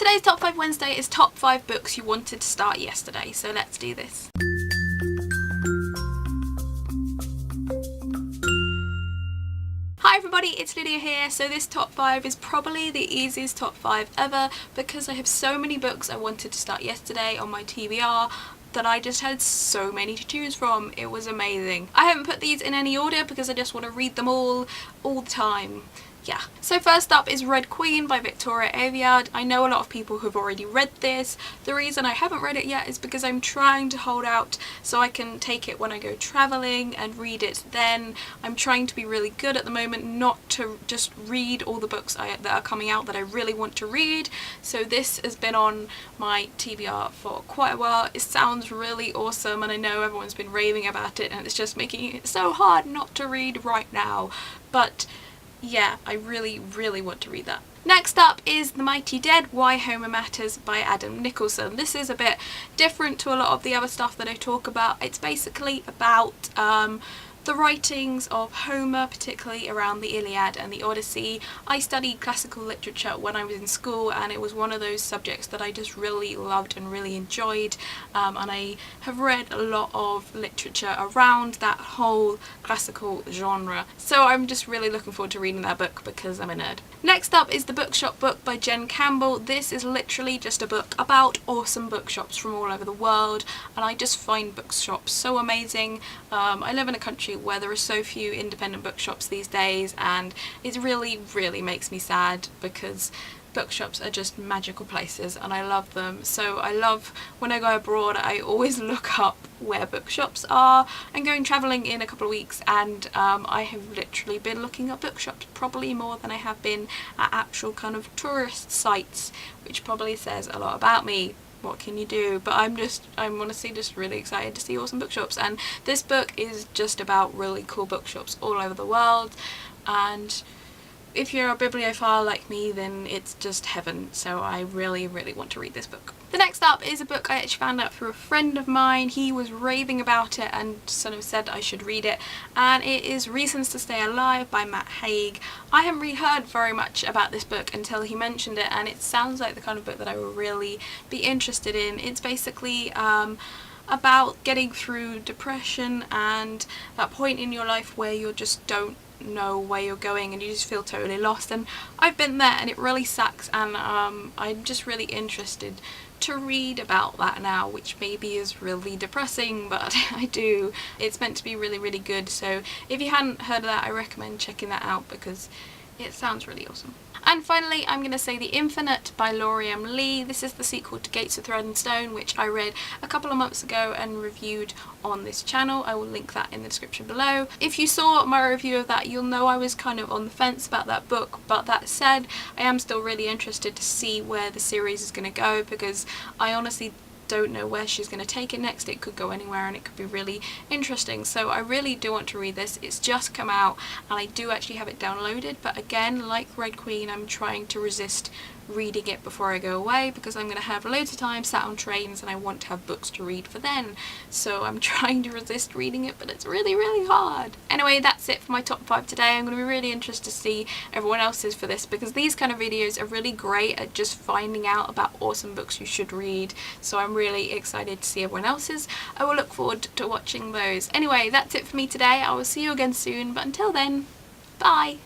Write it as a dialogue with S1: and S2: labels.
S1: today's Top 5 Wednesday is top 5 books you wanted to start yesterday, so let's do this. Hi everybody, it's Lydia here. So this top 5 is probably the easiest top 5 ever because I have so many books I wanted to start yesterday on my TBR that I just had so many to choose from. It was amazing. I haven't put these in any order because I just want to read them all the time. Yeah. So first up is Red Queen by Victoria Aveyard. I know a lot of people who've already read this. The reason I haven't read it yet is because I'm trying to hold out so I can take it when I go travelling and read it then. I'm trying to be really good at the moment not to just read all the books that are coming out that I really want to read. So this has been on my TBR for quite a while. It sounds really awesome and I know everyone's been raving about it and it's just making it so hard not to read right now. But yeah, I really want to read that. Next up is The Mighty Dead, Why Homer Matters by Adam Nicholson. This is a bit different to a lot of the other stuff that I talk about. It's basically about the writings of Homer, particularly around the Iliad and the Odyssey. I studied classical literature when I was in school and it was one of those subjects that I just really loved and really enjoyed, and I have read a lot of literature around that whole classical genre. So I'm just really looking forward to reading that book because I'm a nerd. Next up is The Bookshop Book by Jen Campbell. This is literally just a book about awesome bookshops from all over the world and I just find bookshops so amazing. I live in a country where there are so few independent bookshops these days and it really makes me sad because bookshops are just magical places and I love them. So I love when I go abroad I always look up where bookshops are. I'm going travelling in a couple of weeks and I have literally been looking up bookshops probably more than I have been at actual kind of tourist sites, which probably says a lot about me. What can you do? But I'm honestly just really excited to see awesome bookshops, and this book is just about really cool bookshops all over the world, and if you're a bibliophile like me then it's just heaven, so I really want to read this book. The next up is a book I actually found out through a friend of mine. He was raving about it and sort of said I should read it, and it is Reasons to Stay Alive by Matt Haig. I haven't really heard very much about this book until he mentioned it, and it sounds like the kind of book that I would really be interested in. It's basically about getting through depression and that point in your life where you just don't know where you're going and you just feel totally lost, and I've been there and it really sucks, and I'm just really interested to read about that now, which maybe is really depressing, but I do. It's meant to be really good, so if you hadn't heard of that I recommend checking that out because it sounds really awesome. And finally I'm going to say The Infinite by Laurie M. Lee. This is the sequel to Gates of Thread and Stone, which I read a couple of months ago and reviewed on this channel. I will link that in the description below. If you saw my review of that you'll know I was kind of on the fence about that book, but that said I am still really interested to see where the series is going to go because I honestly don't know where she's going to take it next. It could go anywhere and it could be really interesting, so I really do want to read this. It's just come out and I do actually have it downloaded, but again, like Red Queen, I'm trying to resist reading it before I go away because I'm going to have loads of time sat on trains and I want to have books to read for then, so I'm trying to resist reading it, but it's really hard. Anyway, that's it for my top 5 today. I'm going to be really interested to see everyone else's for this because these kind of videos are really great at just finding out about awesome books you should read, so I'm really excited to see everyone else's. I will look forward to watching those. Anyway, that's it for me today. I will see you again soon, but until then, bye!